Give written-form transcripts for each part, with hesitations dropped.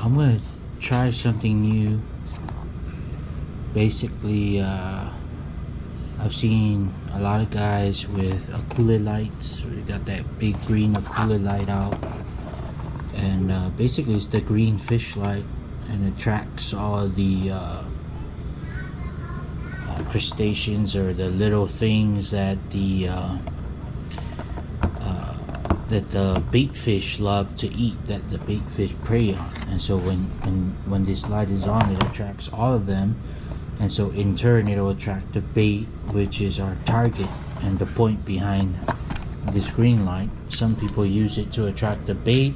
I'm gonna try something new. Basically, I've seen a lot of guys with Akula lights. They got that big green Akula light out, and basically it's the green fish light, and it tracks all the crustaceans or the little things that the bait fish love to eat, that the bait fish prey on. And so when this light is on, it attracts all of them, and so in turn it'll attract the bait, which is our target and the point behind this green light. Some people use it to attract the bait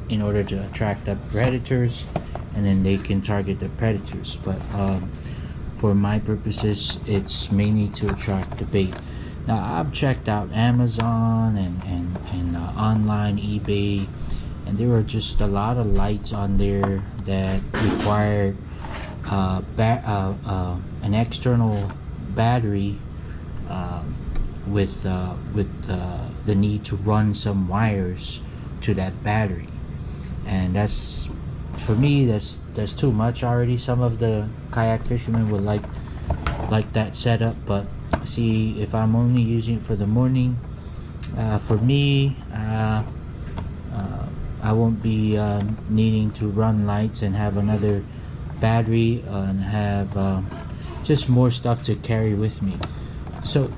in order to attract the predators, and then they can target the predators. But for my purposes, it's mainly to attract the bait. Now, I've checked out Amazon and online eBay, and there are just a lot of lights on there that require an external battery with the need to run some wires to that battery, and that's, for me, that's too much already. Some of the kayak fishermen would like that setup, but see, if I'm only using it for the morning, for me, I won't be needing to run lights and have another battery and have just more stuff to carry with me. So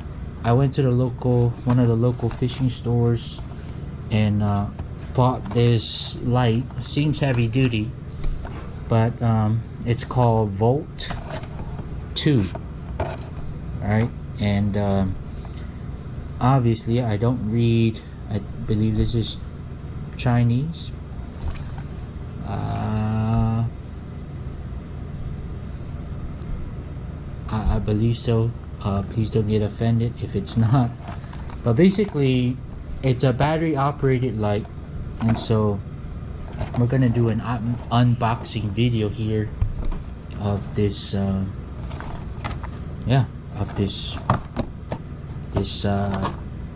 I went to one of the local fishing stores and bought this light. Seems heavy duty, but it's called Volt 2. Alright, and obviously I don't read, I believe this is Chinese. I believe so. Please don't get offended if it's not. But basically, it's a battery operated light, and so we're gonna do an unboxing video here of this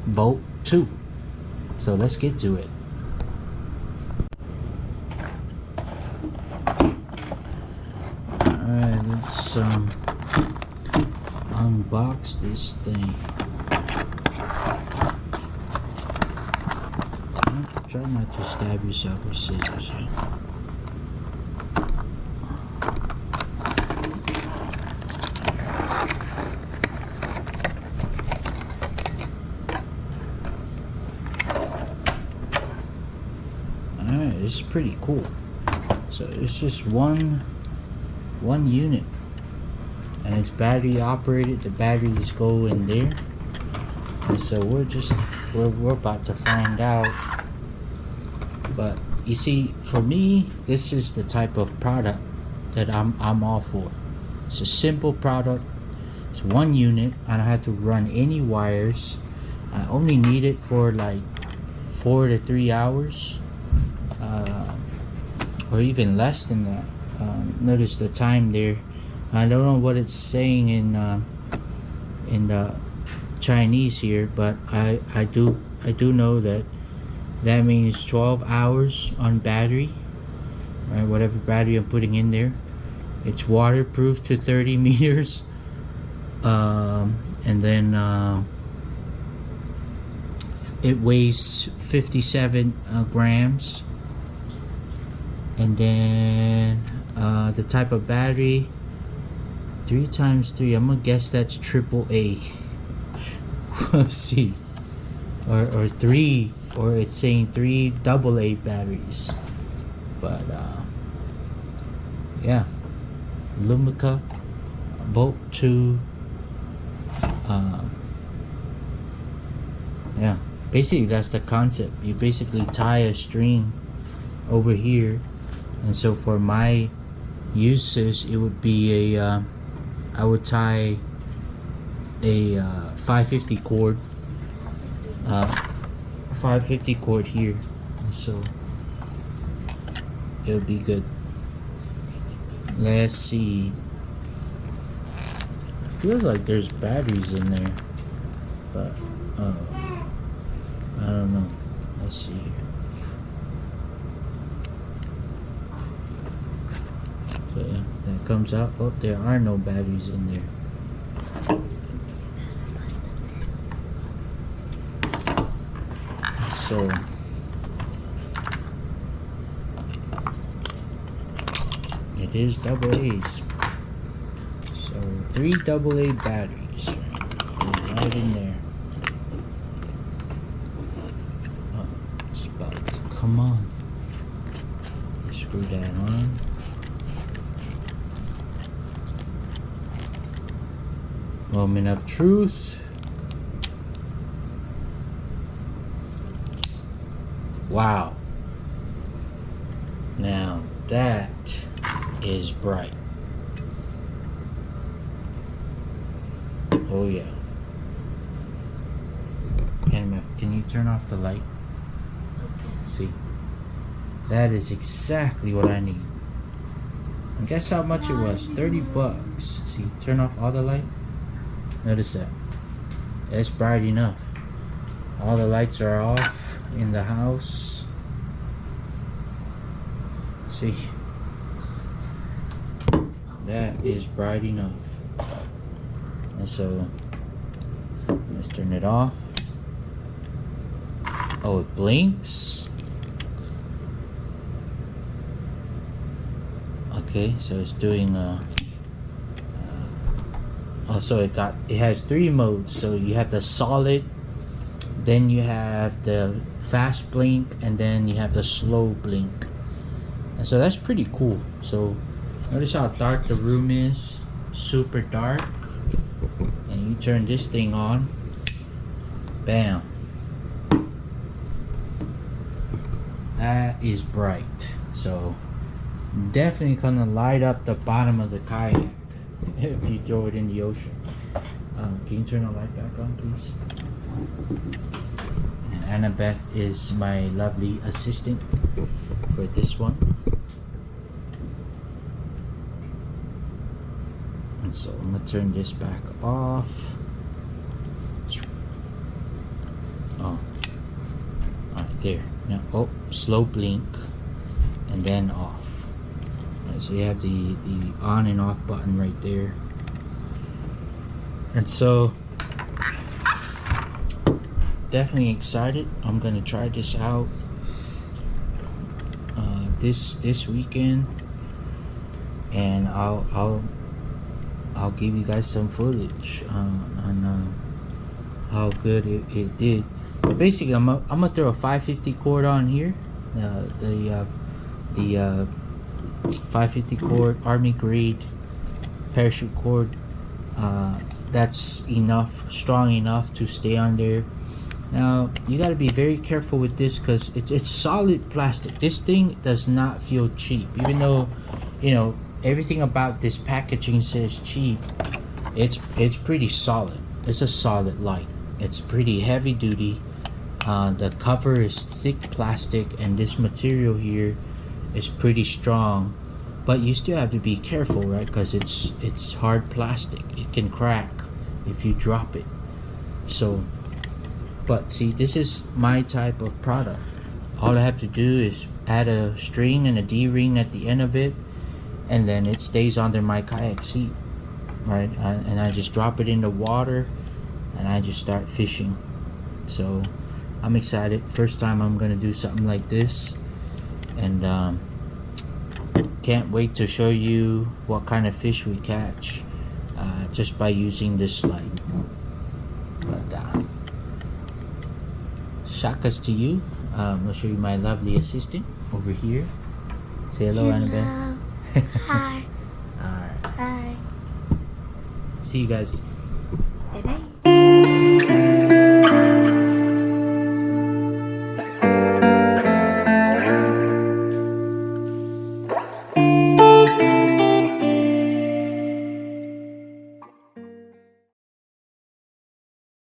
Bolt 2. So let's get to it. Alright, let's unbox this thing. Try not to stab yourself with scissors here. Alright, this is pretty cool. So it's just one unit, and it's battery operated. The batteries go in there, and so we're about to find out. But you see, for me, this is the type of product that I'm all for. It's a simple product. It's one unit. I don't have to run any wires. I only need it for like 4 to 3 hours, or even less than that. Notice the time there. I don't know what it's saying in the Chinese here, but I do know that means 12 hours on battery, right? Whatever battery I'm putting in there. It's waterproof to 30 meters, and then it weighs 57 grams, and then the type of battery, 3 times 3, I'm gonna guess that's AAA. Let's see, or 3, or it's saying 3 AA batteries. But yeah, Lumica Bolt 2. Yeah, basically that's the concept. You basically tie a string over here, and so for my uses, it would be a I would tie a 550 cord, 550 cord here, and so it'll be good. Let's see. It feels like there's batteries in there, but I don't know. Let's see here. comes out. Oh, there are no batteries in there. So it is double A's. So 3 AA batteries right in there. Oh, it's about to come on. Screw that on. Moment of truth. Wow. Now that is bright. Oh yeah. Can you turn off the light? See? That is exactly what I need. And guess how much it was? 30 bucks. See, turn off all the light. Notice that. It's bright enough. All the lights are off in the house. See? That is bright enough. And so let's turn it off. Oh, it blinks. Okay, so it's doing also it has 3 modes. So you have the solid, then you have the fast blink, and then you have the slow blink. And so that's pretty cool. So notice how dark the room is, super dark. And you turn this thing on, bam. That is bright. So definitely gonna light up the bottom of the kayak if you throw it in the ocean. Can you turn the light back on, please? And Annabeth is my lovely assistant for this one. And so I'm gonna turn this back off. Oh, alright, there. Now, oh, slow blink, and then off. Right, so you have the on and off button right there. And so, definitely excited. I'm gonna try this out this weekend, and I'll give you guys some footage on how good it did. But basically, I'm gonna throw a 550 cord on here, the 550 cord, Army grade parachute cord. That's enough, strong enough to stay on there. Now you got to be very careful with this because it's solid plastic. This thing does not feel cheap, even though everything about this packaging says cheap. It's pretty solid. It's a solid light. It's pretty heavy duty. The cover is thick plastic, and this material here is pretty strong, but you still have to be careful, right? Because it's hard plastic. It can crack if you drop it. So, but see, this is my type of product. All I have to do is add a string and a D-ring at the end of it, and then it stays under my kayak seat, right? And I just drop it in the water, and I just start fishing. So I'm excited. First time I'm gonna do something like this, and can't wait to show you what kind of fish we catch just by using this slide. But shakas to you. I'll show you my lovely assistant over here. Say hello, Annabelle. Hi. Alright. Hi. See you guys. Bye-bye.